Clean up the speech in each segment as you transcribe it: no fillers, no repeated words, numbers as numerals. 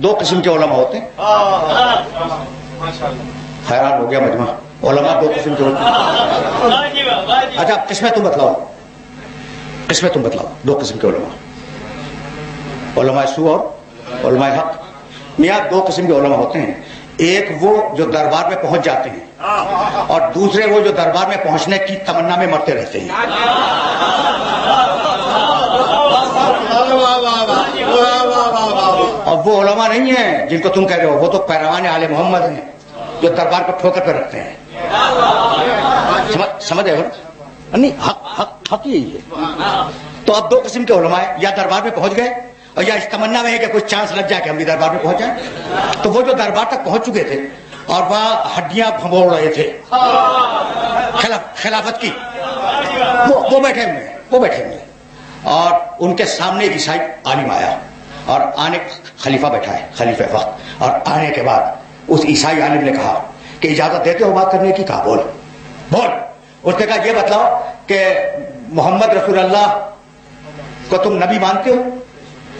دو قسم کے علماء ہوتے ہیں. حیران ہو گیا مجمع. علماء دو قسم کے ہوتے ہیں. اچھا قسمیں تم بتلاؤ, قسمیں تم بتلاؤ. دو قسم کے علماء, علماء سو اور علماء حق. میاں دو قسم کے علماء ہوتے ہیں. ایک وہ جو دربار میں پہنچ جاتے ہیں, اور دوسرے وہ جو دربار میں پہنچنے کی تمنا میں مرتے رہتے ہیں. اور وہ علماء نہیں ہیں جن کو تم کہہ رہے ہو, وہ تو پیروان آل محمد ہیں جو دربار کو ٹھوکر پہ رکھتے ہیں. سمجھ رہے ہو نہیں؟ حق یہی ہے. تو اب دو قسم کے علماء ہیں, یا دربار میں پہنچ گئے اور یا اس تمنا میں ہے کہ کوئی چانس لگ جائے کہ ہم بھی دربار میں پہنچ جائیں. تو وہ جو دربار تک پہنچ چکے تھے اور وہاں ہڈیاں بھنبوڑ رہے تھے خلافت کی, وہ بیٹھے ہوئے اور ان کے سامنے ایک عیسائی عالم آیا اور خلیفہ بیٹھا ہے, خلیفہ وقت. اور آنے کے بعد اس عیسائی عالم نے کہا کہ اجازت دیتے ہو بات کرنے کی؟ کہا بول. اس نے کہا یہ بتلاؤ کہ محمد رسول اللہ کو تم نبی مانتے ہو؟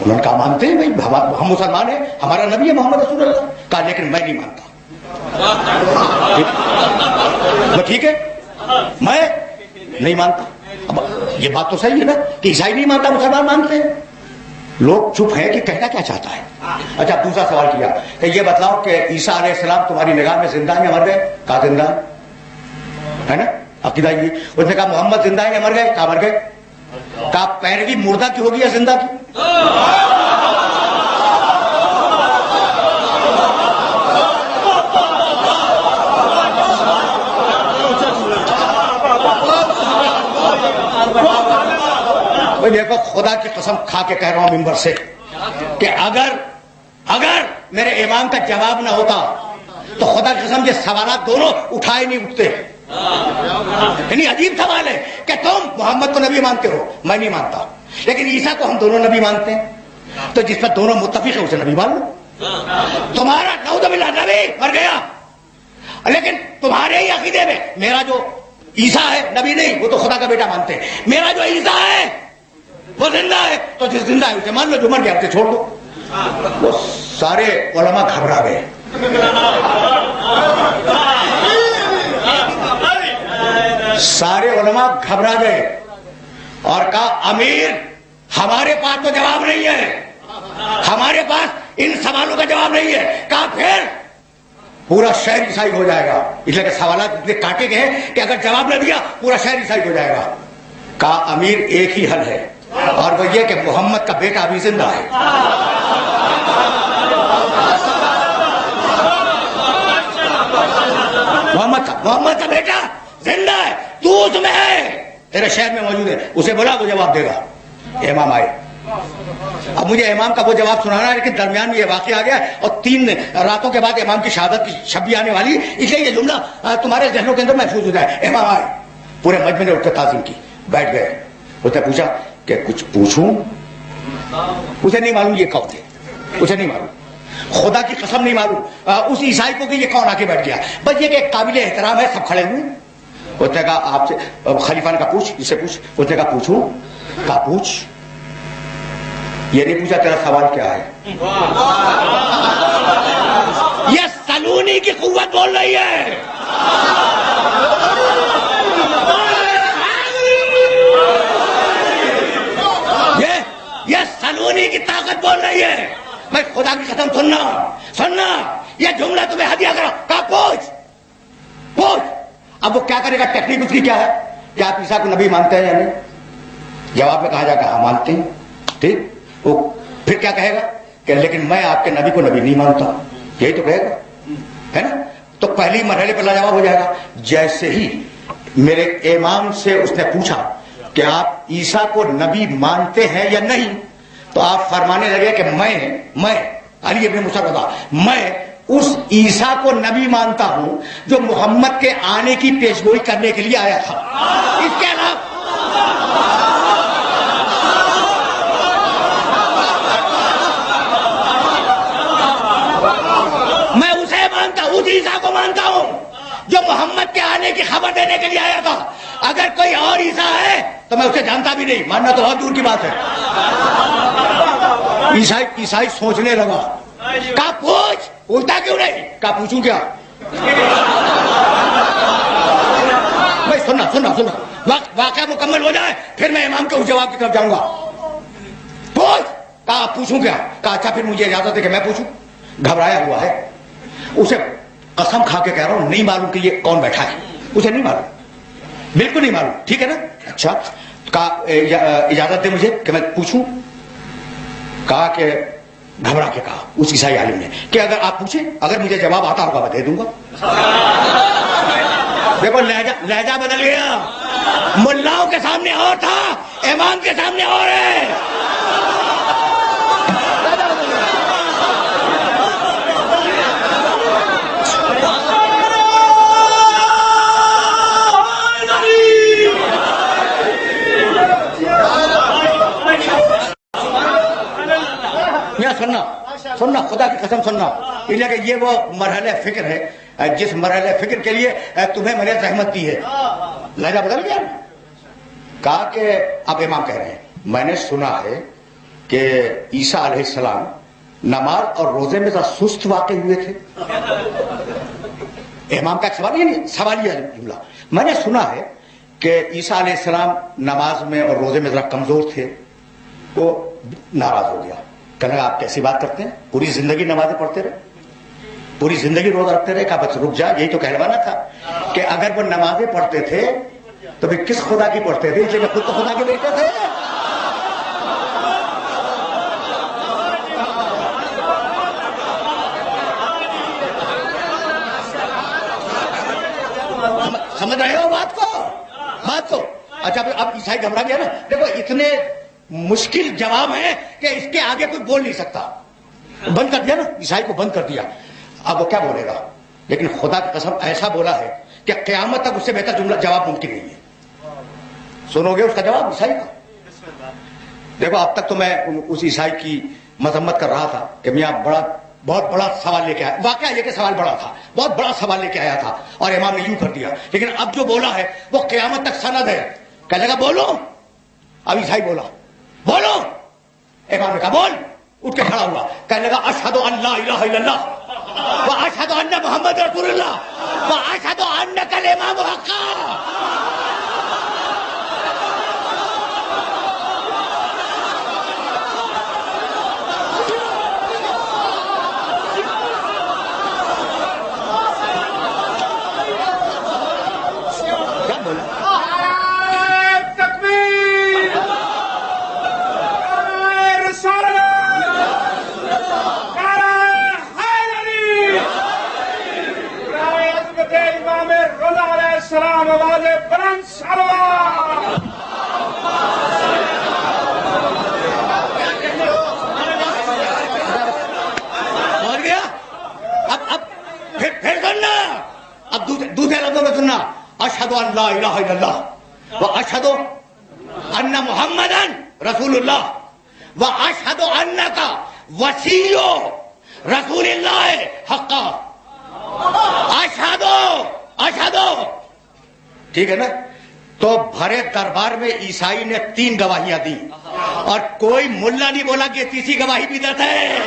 انہوں نے کہا مانتے ہیں بھائی, ہم مسلمان ہیں, ہمارا نبی ہے محمد رسول اللہ. کہا لیکن میں نہیں مانتا. ٹھیک ہے, میں نہیں مانتا. اب یہ بات تو صحیح ہے نا کہ عیسائی نہیں مانتا, مسلمان مانتے ہیں. لوگ چپ ہیں کہ کہنا کیا چاہتا ہے. اچھا دوسرا سوال کیا کہ یہ بتلاؤ کہ عیسیٰ علیہ السلام تمہاری نگاہ میں زندہ ہیں یا مر گئے؟ کہا زندہ ہے نا, عقیدہ یہ. اس نے کہا محمد زندہ ہیں یا مر گئے؟ کہا مر گئے. کہا پیروی مردہ کی ہوگی یا زندہ کی؟ دیکھو خدا کی قسم کھا کے کہہ رہا ہوں ممبر سے کہ اگر میرے امام کا جواب نہ ہوتا تو خدا کی قسم یہ سوالات دونوں اٹھائے نہیں اٹھتے. یعنی عجیب سوال ہے کہ تم محمد کو نبی مانتے ہو, میں نہیں مانتا, لیکن عیسیٰ کو ہم دونوں نبی مانتے ہیں. تو جس پر دونوں متفق ہیں اسے نبی مان لو. تمہارا نعوذ باللہ نبی مر گیا, لیکن تمہارے ہی عقیدے میں میرا جو عیسیٰ ہے نبی نہیں, وہ تو خدا کا بیٹا مانتے ہیں. میرا جو عیسیٰ ہے وہ زندہ ہے, تو جس زندہ ہے اسے مان لو, جو مر گیا اسے چھوڑ دو. وہ سارے علماء گھبرا گئے. سارے علماء گھبرا گئے اور کہا امیر ہمارے پاس تو جواب نہیں ہے, ہمارے پاس ان سوالوں کا جواب نہیں ہے. کہا پھر پورا شہر عیسائی ہو جائے گا, اس لیے کہ سوالات اتنے کاٹے گئے کہ اگر جواب نہ دیا پورا شہر عیسائی ہو جائے گا. کہا امیر ایک ہی حل ہے, اور وہ یہ کہ محمد کا بیٹا ابھی زندہ ہے. محمد کا بیٹا زندہ ہے, تو اس میں ہے, تیرے شہر میں موجود ہے, اسے بولا وہ جواب دے گا. امام آئے. اب مجھے امام کا وہ جواب سنانا ہے, لیکن درمیان میں یہ واقعہ آ گیا اور 3 راتوں کے بعد امام کی شہادت کی شب آنے والی, اس لیے یہ جملہ تمہارے ذہنوں کے اندر محفوظ ہو جائے. امام آئے, پورے مجمع نے اٹھ کر تعظیم کی, بیٹھ گئے. اس نے پوچھا کہ کچھ پوچھوں؟ اسے نہیں معلوم یہ کون تھے, اسے نہیں معلوم, خدا کی قسم نہیں معلوم اس عیسائی کو کہ یہ کون آ کے بیٹھ گیا. بس یہ کہ ایک قابل احترام ہے, سب کھڑے ہوئے. اس نے کہا آپ سے, خلیفہ نے کہا پوچھ, اسے پوچھ. اس نے کہا پوچھوں؟ کہا پوچھ. یہ نہیں پوچھا تیرا سوال کیا ہے. یہ سلونی کی قوت بول رہی ہے. یہ سلونی کی طاقت بول رہی ہے. میں خدا کی قسم سننا یہ جملہ تمہیں ہدیہ کرا. کہا پوچھ. اب وہ کیا کرے گا, ٹیکنیک اس کی کیا ہے کہ آپ عیسیٰ کو نبی مانتے ہیں یا نہیں؟ جواب میں کہا جائے گا ہاں مانتے ہیں. ٹھیک, وہ پھر کیا کہے گا کہ لیکن میں آپ کے نبی کو نبی نہیں مانتا, یہی تو کہے گا, ہے نا. تو پہلی مرحلے پر لاجواب ہو جائے گا. جیسے ہی میرے امام سے اس نے پوچھا کہ آپ عیسیٰ کو نبی مانتے ہیں یا نہیں, تو آپ فرمانے لگے کہ میں علی ابن موسیٰ رضا, میں اس عیسیٰ کو نبی مانتا ہوں جو محمد کے آنے کی پیشگوئی کرنے کے لیے آیا تھا. اس کے علاوہ میں اسے مانتا ہوں, اس عیسیٰ کو مانتا ہوں جو محمد کے آنے کی خبر دینے کے لیے آیا تھا. اگر کوئی اور عیسیٰ ہے تو میں اسے جانتا بھی نہیں, ماننا تو بہت دور کی بات ہے. عیسائی سوچنے لگا کہا پوچھتا کیوں نہیں؟ کہا پوچھوں کیا؟ بھائی سننا واقعہ مکمل ہو جائے پھر میں امام کے اس جواب کی طرف جاؤں گا. پوچھ. کہا پوچھوں کیا؟ کہا اچھا پھر مجھے اجازت ہے کہ میں پوچھوں. گھبرایا ہوا ہے. اسے قسم کھا کے کہہ رہا ہوں نہیں معلوم کہ یہ کون بیٹھا ہے. اسے نہیں معلوم, بالکل نہیں معلوم. ٹھیک ہے نا؟ اچھا. کہا اجازت دے مجھے کہ میں پوچھوں. کہا کہ گھبرا کے کہا اس عیسائی عالم نے کہ اگر آپ پوچھیں, اگر مجھے جواب آتا ہوگا میں دے دوں گا. دیکھو لہجہ بدل گیا. ملاؤں کے سامنے اور تھا, امام کے سامنے اور ہے. سننا خدا کی قسم سننا, اس لیے کہ یہ وہ مرحلہ فکر ہے جس مرحلہ فکر کے لیے تمہیں میں نے زحمت دی ہے. لہجہ بدل گیا. کہا کہ اب امام کہہ رہے ہیں میں نے سنا ہے کہ عیسیٰ علیہ السلام نماز اور روزے میں ذرا سست واقع ہوئے تھے. امام کا ایک سوال یہ نہیں, سوال یہ جملہ, میں نے سنا ہے کہ عیسیٰ علیہ السلام نماز میں اور روزے میں ذرا کمزور تھے. وہ ناراض ہو گیا. کہنے لگا آپ کیسی بات کرتے ہیں, پوری زندگی نمازیں پڑھتے رہے, پوری زندگی روزہ رکھتے رہے. کہا بس رک جا, یہی تو کہلوانا تھا کہ اگر وہ نمازیں پڑھتے تھے تو پھر کس خدا کی پڑھتے تھے؟ اس لیے خود تو خدا کے بیٹے تھے. سمجھ رہے ہو بات کو؟ اچھا اب عیسائی گھبرا گیا نا. دیکھو اتنے مشکل جواب ہے کہ اس کے آگے کوئی بول نہیں سکتا. بند کر دیا نا, عیسائی کو بند کر دیا. اب وہ کیا بولے گا؟ لیکن خدا کی قسم ایسا بولا ہے کہ قیامت تک اس سے بہتر جملہ جواب ممکن نہیں ہے. سنو گے اس کا جواب عیسائی کا؟ دیکھو اب تک تو میں اس عیسائی کی مذمت کر رہا تھا کہ میاں بہت بڑا سوال لے کے آیا. واقعہ یہ کہ سوال بڑا تھا, بہت بڑا سوال لے کے آیا تھا اور امام نے یوں کر دیا. لیکن اب جو بولا ہے وہ قیامت تک سند ہے. کہنے لگا بولو. اب عیسائی بولا بولو. امام نے کہا بول. اٹھ کے کھڑا ہوا, کہنے لگا اشہد ان لا الہ الا اللہ و اشہد ان محمد رسول اللہ و اشہد انک الامام حقا. السلام آواز بلند سلام. پہنچ گیا. اب پھر سننا, اب دوسرے لفظوں میں سننا. اشہد ان لا الہ الا اللہ و اشہد ان محمدن رسول اللہ و اشہد انک وصی رسول اللہ حقا. اشہدو. ٹھیک ہے نا؟ تو بھرے دربار میں عیسائی نے 3 گواہیاں دی اور کوئی ملا نہیں بولا کہ تیسری گواہی بھی درد ہے.